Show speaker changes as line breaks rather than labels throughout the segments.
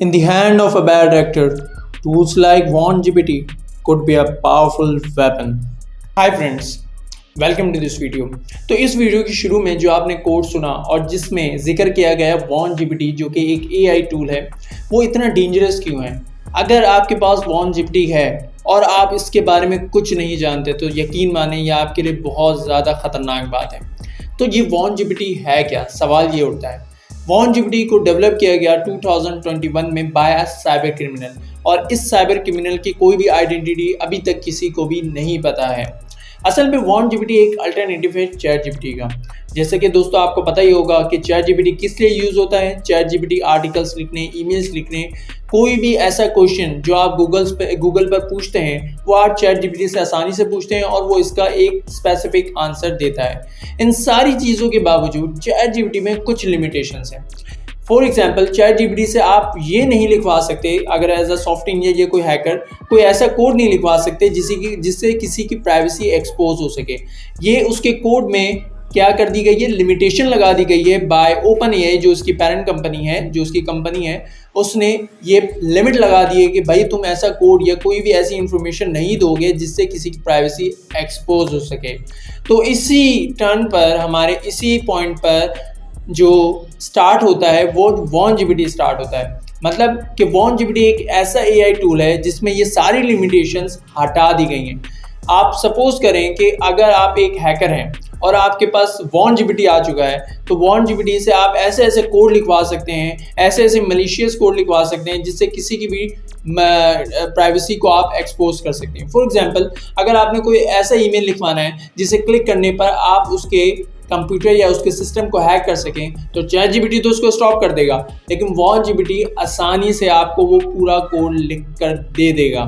In the hand of a bad actor, tools like WanGPT could be a powerful weapon. Hi friends, welcome to this video. तो इस video के शुरू में जो आपने code सुना और जिसमें जिक्र किया गया WanGPT जो कि एक AI टूल है, वो इतना डेंजरस क्यों है? अगर आपके पास WanGPT है और आप इसके बारे में कुछ नहीं जानते तो यकीन माने ये आपके लिए बहुत ज़्यादा ख़तरनाक बात है। तो ये WanGPT है क्या? सवाल ये उठता है। WanGPT को डेवलप किया गया 2021 में बाय अ साइबर क्रिमिनल, और इस साइबर क्रिमिनल की कोई भी आइडेंटिटी अभी तक किसी को भी नहीं पता है। असल में WanGPT एक अल्टरनेटिव है ChatGPT का। जैसे कि दोस्तों आपको पता ही होगा कि ChatGPT किस लिए यूज़ होता है। ChatGPT आर्टिकल्स लिखने, ईमेल्स लिखने, कोई भी ऐसा क्वेश्चन जो आप गूगल पर पूछते हैं वो आप ChatGPT से आसानी से पूछते हैं और वो इसका एक स्पेसिफिक आंसर देता है। इन सारी चीज़ों के बावजूद ChatGPT में कुछ लिमिटेशंस हैं। फॉर एग्जाम्पल ChatGPT से आप ये नहीं लिखवा सकते, अगर एज अ सॉफ्टवेयर इंजीनियर या कोई हैकर, कोई ऐसा कोड नहीं लिखवा सकते जिससे किसी की प्राइवेसी एक्सपोज हो सके। ये उसके कोड में क्या कर दी गई है, लिमिटेशन लगा दी गई है बाय OpenAI, जो उसकी पेरेंट कंपनी है, जो उसकी कंपनी है, उसने ये लिमिट लगा दी है कि भाई तुम ऐसा कोड या कोई भी ऐसी इंफॉर्मेशन नहीं दोगे जिससे किसी की प्राइवेसी एक्सपोज हो सके। तो इसी टर्न पर, हमारे इसी पॉइंट पर जो स्टार्ट होता है वो WanGPT स्टार्ट होता है। मतलब कि WanGPT एक ऐसा AI टूल है जिसमें ये सारी लिमिटेशंस हटा दी गई हैं। आप सपोज करें कि अगर आप एक हैकर हैं और आपके पास WanGPT आ चुका है, तो WanGPT से आप ऐसे ऐसे कोड लिखवा सकते हैं, ऐसे ऐसे मलिशियस कोड लिखवा सकते हैं जिससे किसी की भी प्राइवेसी को आप एक्सपोज कर सकते हैं। फॉर एग्जांपल, अगर आपने कोई ऐसा ईमेल लिखवाना है जिसे क्लिक करने पर आप उसके कंप्यूटर या उसके सिस्टम को हैक कर सकें, तो ChatGPT तो उसको स्टॉप कर देगा, लेकिन WanGPT आसानी से आपको वो पूरा कोड लिख कर दे देगा।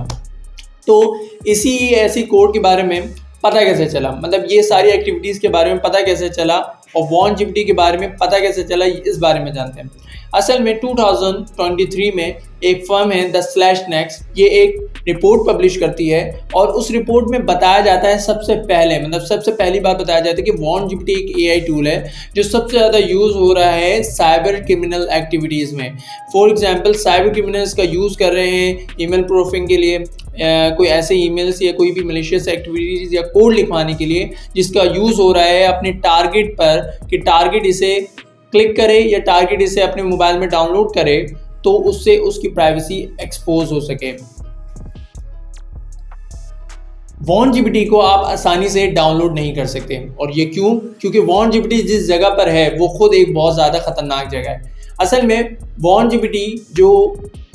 तो इसी ऐसी कोड के बारे में पता कैसे चला, मतलब ये सारी एक्टिविटीज़ के बारे में पता कैसे चला और WanGPT के बारे में पता कैसे चला, इस बारे में जानते हैं। असल में 2023 में एक फर्म है द/नेक्स्ट, ये एक रिपोर्ट पब्लिश करती है और उस रिपोर्ट में बताया जाता है सबसे पहली बात बताया जाता है कि WanGPT एक AI टूल है जो सबसे ज़्यादा यूज़ हो रहा है साइबर क्रिमिनल एक्टिविटीज़ में। फॉर एग्जांपल, साइबर क्रिमिनल्स का यूज़ कर रहे हैं ईमेल प्रूफिंग के लिए, कोई ऐसे ईमेल्स या कोई भी मलिशियस एक्टिविटीज़ या कोड लिखवाने के लिए जिसका यूज़ हो रहा है अपने टारगेट पर, कि टारगेट इसे क्लिक करे या टारगेट इसे अपने मोबाइल में डाउनलोड करे तो उससे उसकी प्राइवेसी एक्सपोज हो सके। WanGPT को आप आसानी से डाउनलोड नहीं कर सकते, और ये क्यों? क्योंकि WanGPT जिस जगह पर है वो खुद एक बहुत ज़्यादा ख़तरनाक जगह है। असल में WanGPT जो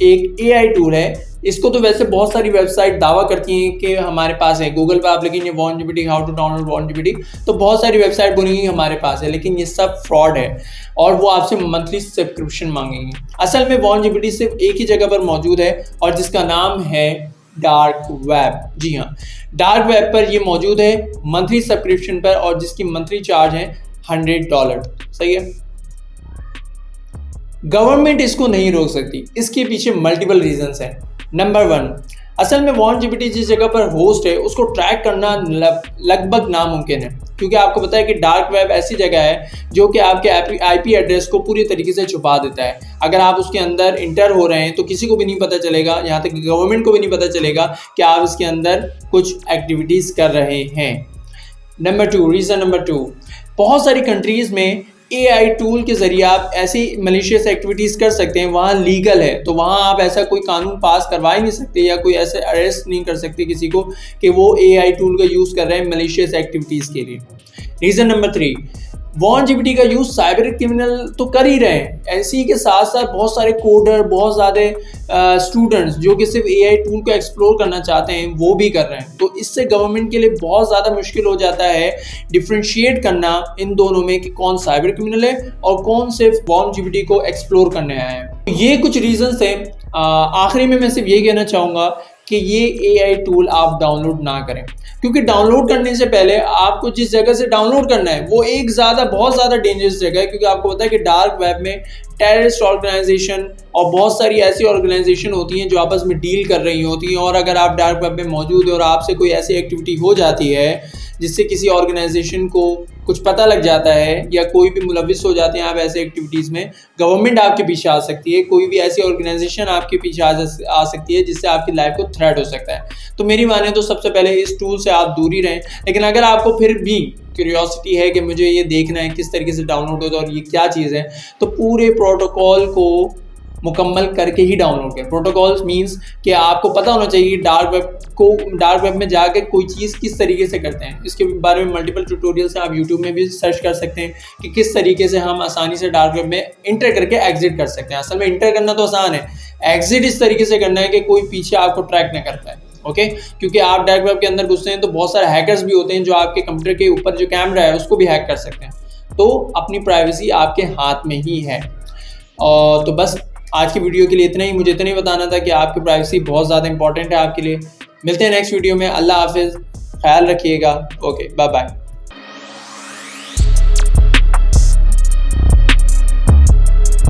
एक AI टूल है, इसको तो वैसे बहुत सारी वेबसाइट दावा करती हैं कि हमारे पास है। गूगल पर आप लिखेंगे WanGPT, how to download WanGPT, तो बहुत सारी वेबसाइट बनेंगी हमारे पास है, लेकिन ये सब फ्रॉड है और वो आपसे मंथली सब्सक्रिप्शन मांगेंगे। असल में WanGPT सिर्फ एक ही जगह पर मौजूद है और जिसका नाम है डार्क वेब। जी हाँ, डार्क वेब पर ये मौजूद है मंथली सब्सक्रिप्शन पर, और जिसकी मंथली चार्ज है $100। सही है। गवर्नमेंट इसको नहीं रोक सकती, इसके पीछे मल्टीपल रीजंस हैं। नंबर 1, असल में WanGPT जिस जगह पर होस्ट है उसको ट्रैक करना लगभग नामुमकिन है, क्योंकि आपको पता है कि डार्क वेब ऐसी जगह है जो कि आपके IP एड्रेस को पूरी तरीके से छुपा देता है। अगर आप उसके अंदर इंटर हो रहे हैं तो किसी को भी नहीं पता चलेगा, यहाँ तक कि गवर्नमेंट को भी नहीं पता चलेगा कि आप इसके अंदर कुछ एक्टिविटीज़ कर रहे हैं। रीज़न नंबर 2, बहुत सारी कंट्रीज़ में AI टूल के ज़रिए आप ऐसी मलिशियस एक्टिविटीज़ कर सकते हैं, वहाँ लीगल है, तो वहाँ आप ऐसा कोई कानून पास करवा ही नहीं सकते या कोई ऐसे अरेस्ट नहीं कर सकते किसी को कि वो AI टूल का यूज़ कर रहे हैं मलिशियस एक्टिविटीज़ के लिए। रीज़न नंबर 3, WanGPT का यूज़ साइबर क्रिमिनल तो कर ही रहे हैं, इसी के साथ साथ बहुत सारे कोडर, बहुत ज़्यादा स्टूडेंट्स जो कि सिर्फ AI टूल को एक्सप्लोर करना चाहते हैं वो भी कर रहे हैं। तो इससे गवर्नमेंट के लिए बहुत ज़्यादा मुश्किल हो जाता है डिफ्रेंशिएट करना इन दोनों में कि कौन साइबर क्रिमिनल है और कौन सिर्फ WanGPT को एक्सप्लोर करने आया है। ये कुछ रीजंस हैं। आखिरी में मैं सिर्फ ये कहना चाहूँगा कि ये AI टूल आप डाउनलोड ना करें, क्योंकि डाउनलोड करने से पहले आपको जिस जगह से डाउनलोड करना है वो एक बहुत ज़्यादा डेंजरस जगह है, क्योंकि आपको पता है कि डार्क वेब में टेररिस्ट ऑर्गेनाइजेशन और बहुत सारी ऐसी ऑर्गेनाइजेशन होती हैं जो आपस में डील कर रही होती हैं, और अगर आप डार्क वेब में मौजूद है और आपसे कोई ऐसी एक्टिविटी हो जाती है जिससे किसी ऑर्गेनाइजेशन को कुछ पता लग जाता है या कोई भी मुलविस हो जाते हैं आप ऐसे एक्टिविटीज़ में, गवर्नमेंट आपके पीछे आ सकती है, कोई भी ऐसी ऑर्गेनाइजेशन आपके पीछे आ सकती है जिससे आपकी लाइफ को थ्रेट हो सकता है। तो मेरी माने तो सबसे पहले इस टूल से आप दूर ही रहें। लेकिन अगर आपको फिर भी क्यूरियोसिटी है कि मुझे ये देखना है किस तरीके से डाउनलोड होता है और ये क्या चीज़ है, तो पूरे प्रोटोकॉल को मुकम्मल करके ही डाउनलोड करें। प्रोटोकॉल्स मींस कि आपको पता होना चाहिए डार्क वेब में जाके कोई चीज़ किस तरीके से करते हैं। इसके बारे में मल्टीपल ट्यूटोरियल्स हैं, आप यूट्यूब में भी सर्च कर सकते हैं कि किस तरीके से हम आसानी से डार्क वेब में इंटर करके एग्जिट कर सकते हैं। असल में इंटर करना तो आसान है, एग्जिट इस तरीके से करना है कि कोई पीछे आपको ट्रैक ना कर पाए। ओके, क्योंकि आप डार्क वेब के अंदर घुसते हैं तो बहुत सारे हैकर्स भी होते हैं जो आपके कंप्यूटर के ऊपर जो कैमरा है उसको भी हैक कर सकते हैं। तो अपनी प्राइवेसी आपके हाथ में ही है। और तो बस आज की वीडियो के लिए इतना ही। मुझे इतना ही बताना था कि आपकी प्राइवेसी बहुत ज़्यादा इंपॉर्टेंट है आपके लिए। मिलते हैं नेक्स्ट वीडियो में। अल्लाह हाफिज़, ख्याल रखिएगा। Okay, bye bye.